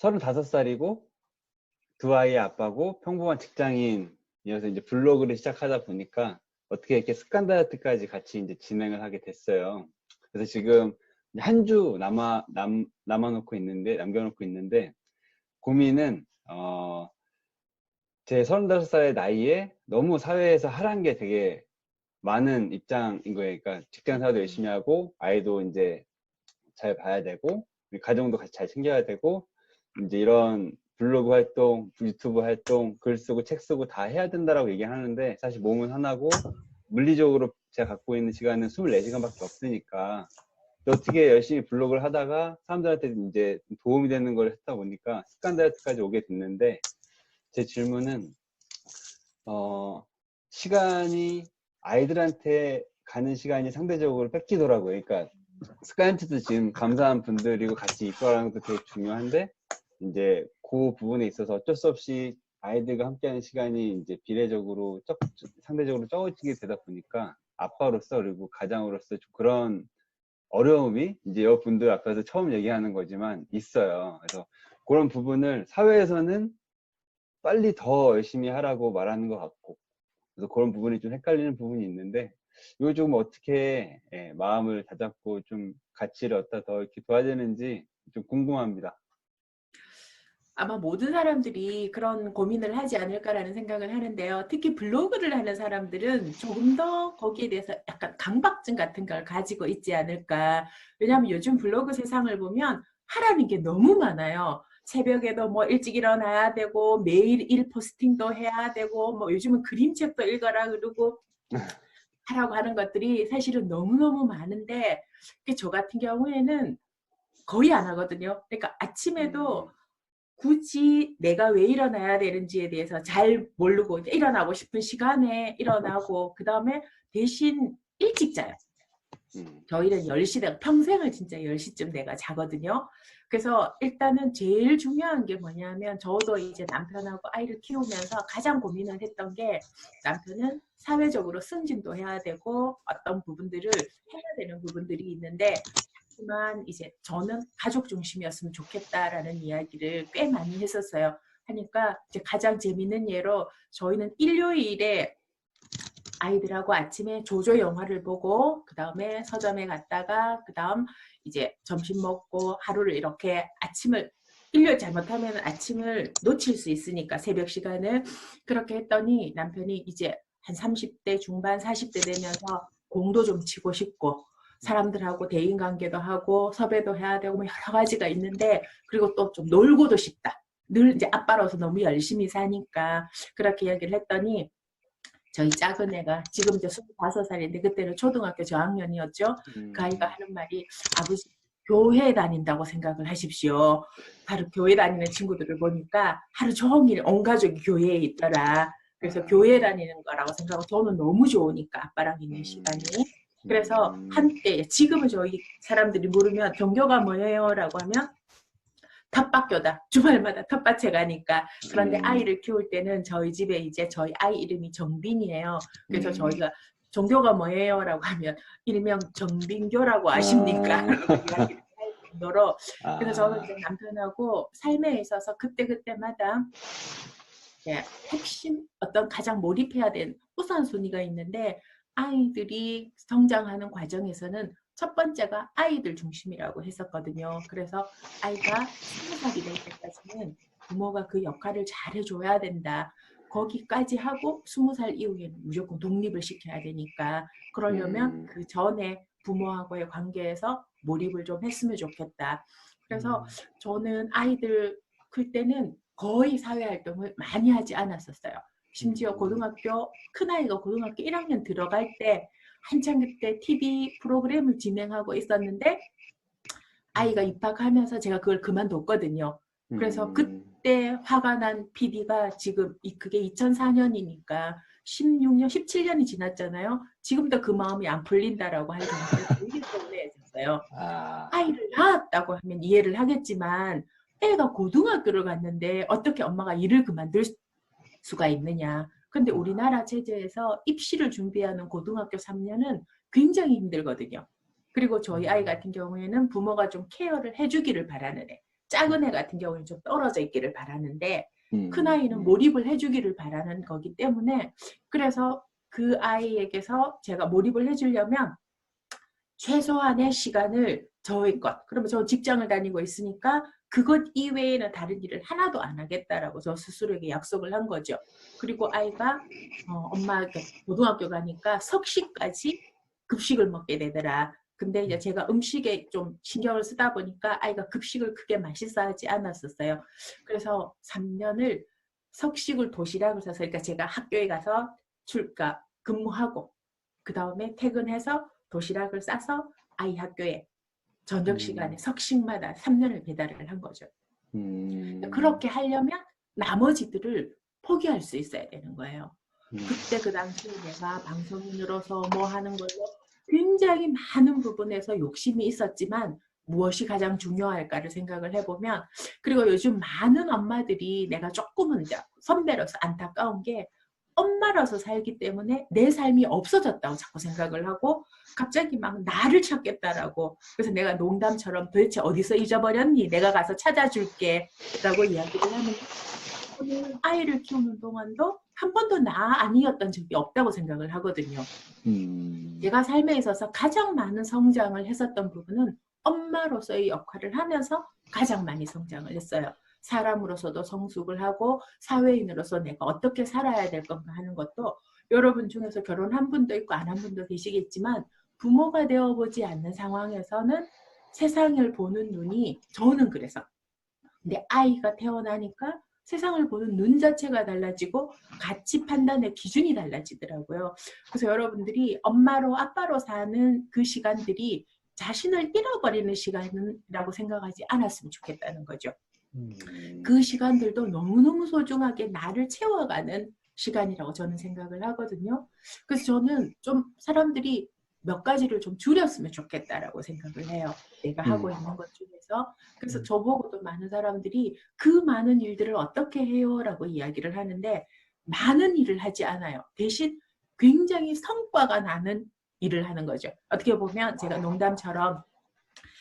35살이고 두 아이의 아빠고 평범한 직장인이어서 이제 블로그를 시작하다 보니까 어떻게 이렇게 습관 다이어트까지 같이 이제 진행을 하게 됐어요. 그래서 지금 한 주 남겨놓고 있는데 고민은 제 35살의 나이에 너무 사회에서 하라는 게 되게 많은 입장인 거예요. 그러니까 직장 생활도 열심히 하고 아이도 이제 잘 봐야 되고 가정도 같이 잘 챙겨야 되고 이제 이런 블로그 활동, 유튜브 활동, 글 쓰고 책 쓰고 다 해야 된다라고 얘기하는데 사실 몸은 하나고 물리적으로 제가 갖고 있는 시간은 24시간밖에 없으니까 어떻게 열심히 블로그를 하다가 사람들한테 이제 도움이 되는 걸 했다 보니까 습관 다이어트까지 오게 됐는데 제 질문은 시간이 아이들한테 가는 시간이 상대적으로 뺏기더라고요. 그러니까 습관한테도 지금 감사한 분들이고 같이 이끌어가는 것도 되게 중요한데 이제 그 부분에 있어서 어쩔 수 없이 아이들과 함께하는 시간이 이제 비례적으로 상대적으로 적어지게 되다 보니까 아빠로서 그리고 가장으로서 좀 그런 어려움이 이제 여분들 앞에서 처음 얘기하는 거지만 있어요. 그래서 그런 부분을 사회에서는 빨리 더 열심히 하라고 말하는 것 같고 그래서 그런 부분이 좀 헷갈리는 부분이 있는데 이거 좀 어떻게 마음을 다잡고 좀 가치를 얻다 더 이렇게 도와야 되는지 좀 궁금합니다. 아마 모든 사람들이 그런 고민을 하지 않을까라는 생각을 하는데요. 특히 블로그를 하는 사람들은 조금 더 거기에 대해서 약간 강박증 같은 걸 가지고 있지 않을까. 왜냐하면 요즘 블로그 세상을 보면 하라는 게 너무 많아요. 새벽에도 뭐 일찍 일어나야 되고 매일 일 포스팅도 해야 되고 뭐 요즘은 그림책도 읽어라 그러고 하라고 하는 것들이 사실은 너무너무 많은데 저 같은 경우에는 거의 안 하거든요. 그러니까 아침에도 음, 굳이 내가 왜 일어나야 되는지에 대해서 잘 모르고 일어나고 싶은 시간에 일어나고 그다음에 대신 일찍 자요. 음, 저희는 10시 내가 평생을 진짜 10시쯤 내가 자거든요. 그래서 일단은 제일 중요한 게 뭐냐면 저도 이제 남편하고 아이를 키우면서 가장 고민을 했던 게 남편은 사회적으로 승진도 해야 되고 어떤 부분들을 해야 되는 부분들이 있는데 하지만 이제 저는 가족 중심이었으면 좋겠다라는 이야기를 꽤 많이 했었어요. 하니까 이제 가장 재밌는 예로 저희는 일요일에 아이들하고 아침에 조조 영화를 보고 그 다음에 서점에 갔다가 그 다음 이제 점심 먹고 하루를 이렇게 아침을 일요일 잘못하면 아침을 놓칠 수 있으니까 새벽 시간을 그렇게 했더니 남편이 이제 한 30대 중반 40대 되면서 공도 좀 치고 싶고 사람들하고 대인관계도 하고 섭외도 해야 되고 뭐 여러 가지가 있는데 그리고 또 좀 놀고도 싶다. 늘 이제 아빠로서 너무 열심히 사니까 그렇게 이야기를 했더니 저희 작은 애가 지금 이제 25살인데 그때는 초등학교 저학년이었죠. 그 아이가 음, 하는 말이 아버지 교회 다닌다고 생각을 하십시오. 바로 교회 다니는 친구들을 보니까 하루 종일 온 가족이 교회에 있더라. 그래서 교회 아, 다니는 거라고 생각하고 저는 너무 좋으니까 아빠랑 있는 음, 시간이. 그래서 음, 한때 지금은 저희 사람들이 물으면 종교가 뭐예요? 라고 하면 텃밭교다. 주말마다 텃밭에 가니까. 그런데 음, 아이를 키울 때는 저희 집에 이제 저희 아이 이름이 정빈이에요. 그래서 음, 저희가 종교가 뭐예요? 라고 하면 일명 정빈교라고 아십니까? 아, 라고 이야기를 할 정도로 그래서 저는 아, 이제 남편하고 삶에 있어서 그때그때마다 핵심 어떤 가장 몰입해야 되는 우선순위가 있는데 아이들이 성장하는 과정에서는 첫 번째가 아이들 중심이라고 했었거든요. 그래서 아이가 20살이 될 때까지는 부모가 그 역할을 잘해줘야 된다. 거기까지 하고 20살 이후에는 무조건 독립을 시켜야 되니까 그러려면 음, 그 전에 부모하고의 관계에서 몰입을 좀 했으면 좋겠다. 그래서 저는 아이들 클 때는 거의 사회활동을 많이 하지 않았었어요. 심지어 음, 큰아이가 고등학교 1학년 들어갈 때 한창 그때 TV 프로그램을 진행하고 있었는데 아이가 입학하면서 제가 그걸 그만뒀거든요. 그래서 음, 그때 화가 난 PD가 지금 그게 2004년이니까 16년, 17년이 지났잖아요. 지금도 그 마음이 안 풀린다라고 할 정도로 되게 서운해졌어요. 아, 아이를 낳았다고 하면 이해를 하겠지만 애가 고등학교를 갔는데 어떻게 엄마가 일을 그만둘 수가 있느냐. 근데 우리나라 체제에서 입시를 준비하는 고등학교 3년은 굉장히 힘들거든요. 그리고 저희 아이 같은 경우에는 부모가 좀 케어를 해주기를 바라는 애. 작은 애 같은 경우는 좀 떨어져 있기를 바라는데 큰 음. 아이는 몰입을 해주기를 바라는 거기 때문에 그래서 그 아이에게서 제가 몰입을 해주려면 최소한의 시간을 저의 것. 그러면 저 직장을 다니고 있으니까 그것 이외에는 다른 일을 하나도 안 하겠다라고 저 스스로에게 약속을 한 거죠. 그리고 아이가 엄마 고등학교 가니까 석시까지 급식을 먹게 되더라. 근데 이제 제가 음식에 좀 신경을 쓰다 보니까 아이가 급식을 크게 맛있어하지 않았었어요. 그래서 3년을 석식을 도시락을 싸서 그러니까 제가 학교에 가서 근무하고 그 다음에 퇴근해서 도시락을 싸서 아이 학교에 저녁 시간에 석식마다 3년을 배달을 한 거죠. 그렇게 하려면 나머지들을 포기할 수 있어야 되는 거예요. 그때 그 당시에 내가 방송인으로서 뭐 하는 걸로 굉장히 많은 부분에서 욕심이 있었지만 무엇이 가장 중요할까를 생각을 해보면 그리고 요즘 많은 엄마들이 내가 조금은 이제 선배로서 안타까운 게 엄마라서 살기 때문에 내 삶이 없어졌다고 자꾸 생각을 하고 갑자기 막 나를 찾겠다라고 그래서 내가 농담처럼 도대체 어디서 잊어버렸니? 내가 가서 찾아줄게 라고 이야기를 하는데 저는 아이를 키우는 동안도 한 번도 나 아니었던 적이 없다고 생각을 하거든요. 제가 삶에 있어서 가장 많은 성장을 했었던 부분은 엄마로서의 역할을 하면서 가장 많이 성장을 했어요. 사람으로서도 성숙을 하고 사회인으로서 내가 어떻게 살아야 될 건가 하는 것도 여러분 중에서 결혼한 분도 있고 안 한 분도 계시겠지만 부모가 되어보지 않는 상황에서는 세상을 보는 눈이 저는 그래서 근데 아이가 태어나니까 세상을 보는 눈 자체가 달라지고 가치 판단의 기준이 달라지더라고요. 그래서 여러분들이 엄마로 아빠로 사는 그 시간들이 자신을 잃어버리는 시간이라고 생각하지 않았으면 좋겠다는 거죠. 그 시간들도 너무너무 소중하게 나를 채워가는 시간이라고 저는 생각을 하거든요. 그래서 저는 좀 사람들이 몇 가지를 좀 줄였으면 좋겠다라고 생각을 해요. 내가 하고 있는 것 중에서. 그래서 저보고도 많은 사람들이 그 많은 일들을 어떻게 해요? 라고 이야기를 하는데 많은 일을 하지 않아요. 대신 굉장히 성과가 나는 일을 하는 거죠. 어떻게 보면 제가 농담처럼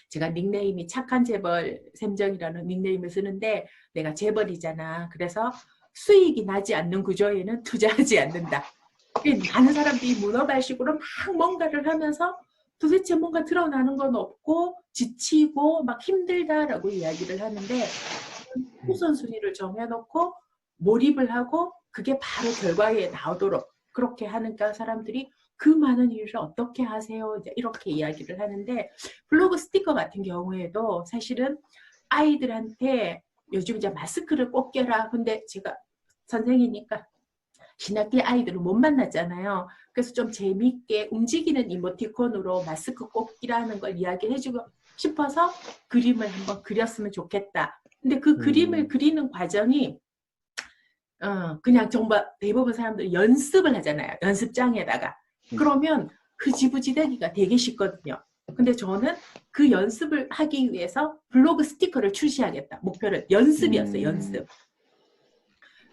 제가 닉네임이 착한 재벌 샘정이라는 닉네임을 쓰는데 내가 재벌이잖아. 그래서 수익이 나지 않는 구조에는 투자하지 않는다. 많은 사람들이 문어발식으로 막 뭔가를 하면서 도대체 뭔가 드러나는 건 없고 지치고 막 힘들다라고 이야기를 하는데 우선순위를 정해놓고 몰입을 하고 그게 바로 결과에 나오도록 그렇게 하니까 사람들이 그 많은 일을 어떻게 하세요? 이제 이렇게 이야기를 하는데 블로그 스티커 같은 경우에도 사실은 아이들한테 요즘 이제 마스크를 꼭 껴라. 근데 제가 선생이니까 신학기 아이들을 못 만났잖아요. 그래서 좀 재미있게 움직이는 이모티콘으로 마스크 꼭 끼라는 걸 이야기해주고 싶어서 그림을 한번 그렸으면 좋겠다. 근데 그 그림을 그리는 과정이 그냥 정말 대부분 사람들이 연습을 하잖아요. 연습장에다가. 그러면 흐지부지 되기가 되게 쉽거든요. 근데 저는 그 연습을 하기 위해서 블로그 스티커를 출시하겠다. 목표를 연습이었어요. 연습.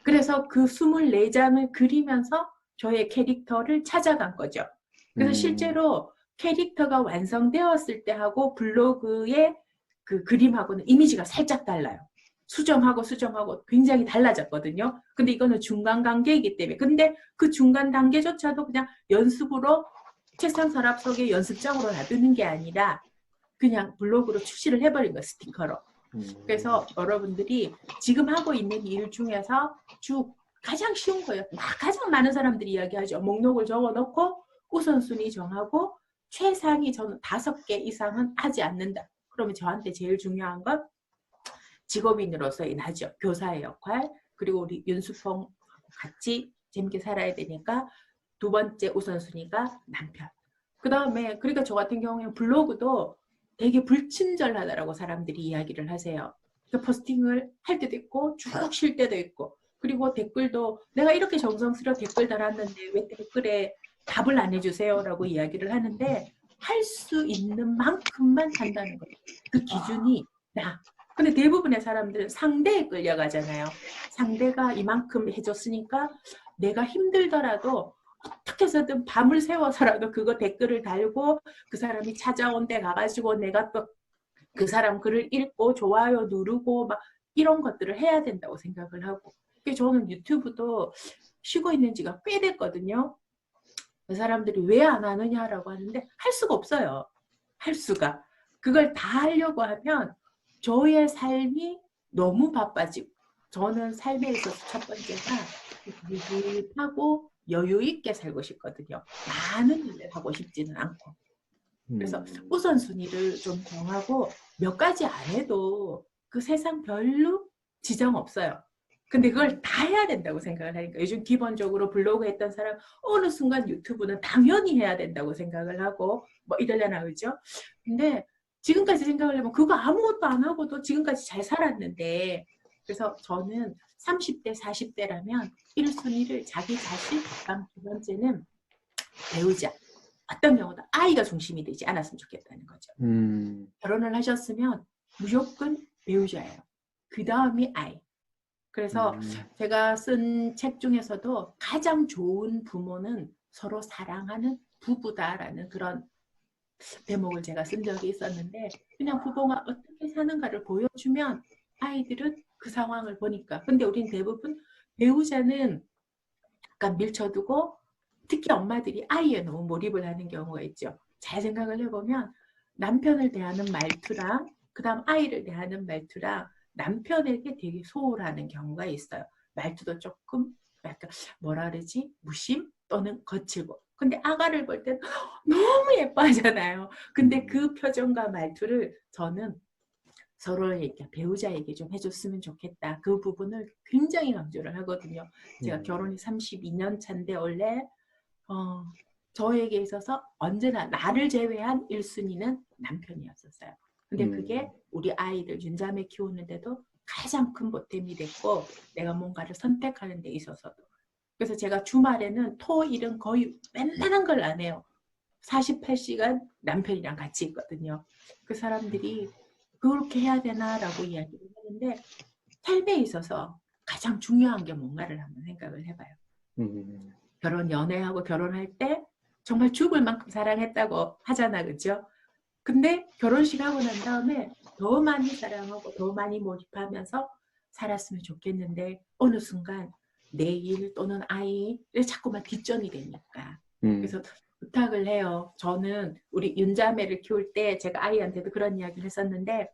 그래서 그 24장을 그리면서 저의 캐릭터를 찾아간 거죠. 그래서 실제로 캐릭터가 완성되었을 때하고 블로그의 그 그림하고는 이미지가 살짝 달라요. 수정하고 굉장히 달라졌거든요. 근데 이거는 중간 단계이기 때문에. 근데 그 중간 단계조차도 그냥 연습으로 책상 서랍 속에 연습장으로 놔두는 게 아니라 그냥 블로그로 출시를 해버린 거예요. 스티커로. 그래서 여러분들이 지금 하고 있는 일 중에서 쭉 가장 쉬운 거예요. 가장 많은 사람들이 이야기하죠. 목록을 적어놓고 우선순위 정하고 최상위 저는 5개 이상은 하지 않는다. 그러면 저한테 제일 중요한 건 직업인으로서의 나죠. 교사의 역할. 그리고 우리 윤수풍 같이 재밌게 살아야 되니까 2번째 우선순위가 남편. 그 다음에 그러니까 저 같은 경우에는 블로그도 되게 불친절하다라고 사람들이 이야기를 하세요. 그러니까 포스팅을 할 때도 있고 쭉 쉴 때도 있고 그리고 댓글도 내가 이렇게 정성스레 댓글 달았는데 왜 댓글에 답을 안 해주세요? 라고 이야기를 하는데 할 수 있는 만큼만 한다는 거예요. 그 기준이 나. 근데 대부분의 사람들은 상대에 끌려가잖아요. 상대가 이만큼 해줬으니까 내가 힘들더라도 어떻게 해서든 밤을 새워서라도 그거 댓글을 달고 그 사람이 찾아온 데 가가지고 내가 또 그 사람 글을 읽고 좋아요 누르고 막 이런 것들을 해야 된다고 생각을 하고. 저는 유튜브도 쉬고 있는 지가 꽤 됐거든요. 그 사람들이 왜 안 하느냐라고 하는데 할 수가 없어요. 할 수가. 그걸 다 하려고 하면 저의 삶이 너무 바빠지고, 저는 삶에 있어서 첫 번째가 유익하고 여유 있게 살고 싶거든요. 많은 일을 하고 싶지는 않고. 그래서 우선순위를 좀 정하고 몇 가지 안 해도 그 세상 별로 지장 없어요. 근데 그걸 다 해야 된다고 생각을 하니까 요즘 기본적으로 블로그 했던 사람 어느 순간 유튜브는 당연히 해야 된다고 생각을 하고 뭐 이러려나 그죠? 근데 지금까지 생각을 해보면 그거 아무것도 안 하고도 지금까지 잘 살았는데, 그래서 저는 30대 40대라면 1순위를 자기 자신, 그다음 두 번째는 배우자. 어떤 경우도 아이가 중심이 되지 않았으면 좋겠다는 거죠. 결혼을 하셨으면 무조건 배우자예요. 그 다음이 아이. 그래서 제가 쓴 책 중에서도 가장 좋은 부모는 서로 사랑하는 부부다라는 그런 대목을 제가 쓴 적이 있었는데, 그냥 부부가 어떻게 사는가를 보여주면 아이들은 그 상황을 보니까. 근데 우린 대부분 배우자는 약간 밀쳐두고 특히 엄마들이 아이에 너무 몰입을 하는 경우가 있죠. 잘 생각을 해보면 남편을 대하는 말투랑 그 다음 아이를 대하는 말투랑 남편에게 되게 소홀하는 경우가 있어요. 말투도 조금 약간 뭐라 그러지? 무심 또는 거칠고. 근데 아가를 볼 땐 너무 예뻐하잖아요. 근데 그 표정과 말투를 저는 서로에게 배우자에게 좀 해줬으면 좋겠다. 그 부분을 굉장히 강조를 하거든요. 제가 결혼이 32년 차인데 원래 저에게 있어서 언제나 나를 제외한 1순위는 남편이었었어요. 근데 그게 우리 아이들 윤자매 키우는데도 가장 큰 보탬이 됐고, 내가 뭔가를 선택하는 데 있어서도. 그래서 제가 주말에는 토일은 거의 웬만한 걸 안 해요. 48시간 남편이랑 같이 있거든요. 그 사람들이 그렇게 해야 되나라고 이야기를 하는데, 삶에 있어서 가장 중요한 게 뭔가를 한번 생각을 해봐요. 연애하고 결혼할 때 정말 죽을 만큼 사랑했다고 하잖아, 그죠? 근데 결혼식 하고 난 다음에 더 많이 사랑하고 더 많이 몰입하면서 살았으면 좋겠는데 어느 순간 내 일 또는 아이를 자꾸만 뒷전이 되니까. 그래서 부탁을 해요. 저는 우리 윤자매를 키울 때 제가 아이한테도 그런 이야기를 했었는데,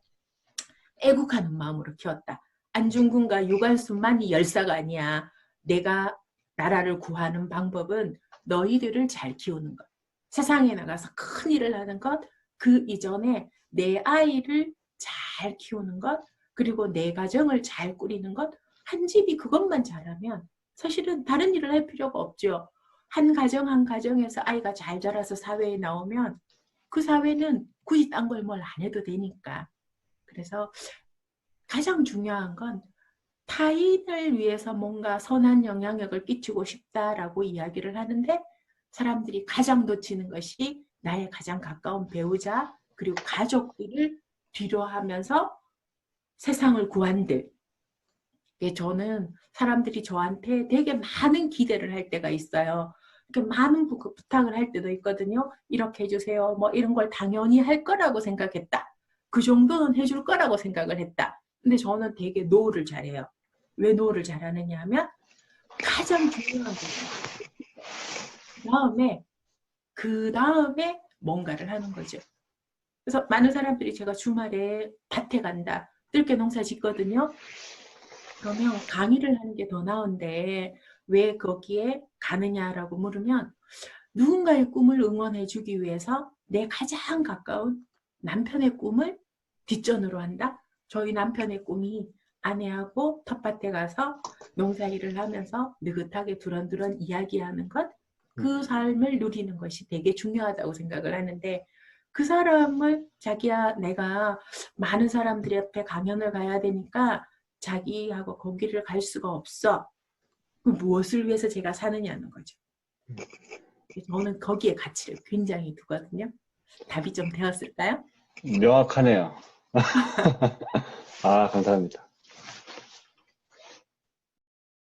애국하는 마음으로 키웠다. 안중근과 유관순만이 열사가 아니야. 내가 나라를 구하는 방법은 너희들을 잘 키우는 것. 세상에 나가서 큰 일을 하는 것. 그 이전에 내 아이를 잘 키우는 것. 그리고 내 가정을 잘 꾸리는 것. 한 집이 그것만 잘하면 사실은 다른 일을 할 필요가 없죠. 한 가정 한 가정에서 아이가 잘 자라서 사회에 나오면 그 사회는 굳이 딴 걸 뭘 안 해도 되니까. 그래서 가장 중요한 건 타인을 위해서 뭔가 선한 영향력을 끼치고 싶다라고 이야기를 하는데, 사람들이 가장 놓치는 것이 나의 가장 가까운 배우자 그리고 가족들을 뒤로 하면서 세상을 구한들. 저는 사람들이 저한테 되게 많은 기대를 할 때가 있어요. 이렇게 많은 부탁을 할 때도 있거든요. 이렇게 해주세요. 뭐 이런 걸 당연히 할 거라고 생각했다. 그 정도는 해줄 거라고 생각을 했다. 근데 저는 되게 노를 잘해요. 왜 노를 잘하느냐 하면 가장 중요한 부분. 그 다음에 뭔가를 하는 거죠. 그래서 많은 사람들이 제가 주말에 밭에 간다. 뜰게 농사 짓거든요. 그러면 강의를 하는 게 더 나은데 왜 거기에 가느냐라고 물으면, 누군가의 꿈을 응원해주기 위해서 내 가장 가까운 남편의 꿈을 뒷전으로 한다. 저희 남편의 꿈이 아내하고 텃밭에 가서 농사일을 하면서 느긋하게 두런두런 이야기하는 것, 그 삶을 누리는 것이 되게 중요하다고 생각을 하는데, 그 사람을 자기야 내가 많은 사람들 앞에 강연을 가야 되니까 자기하고 거기를 갈 수가 없어. 무엇을 위해서 제가 사느냐는 거죠. 저는 거기에 가치를 굉장히 두거든요. 답이 좀 되었을까요? 명확하네요. 아, 감사합니다.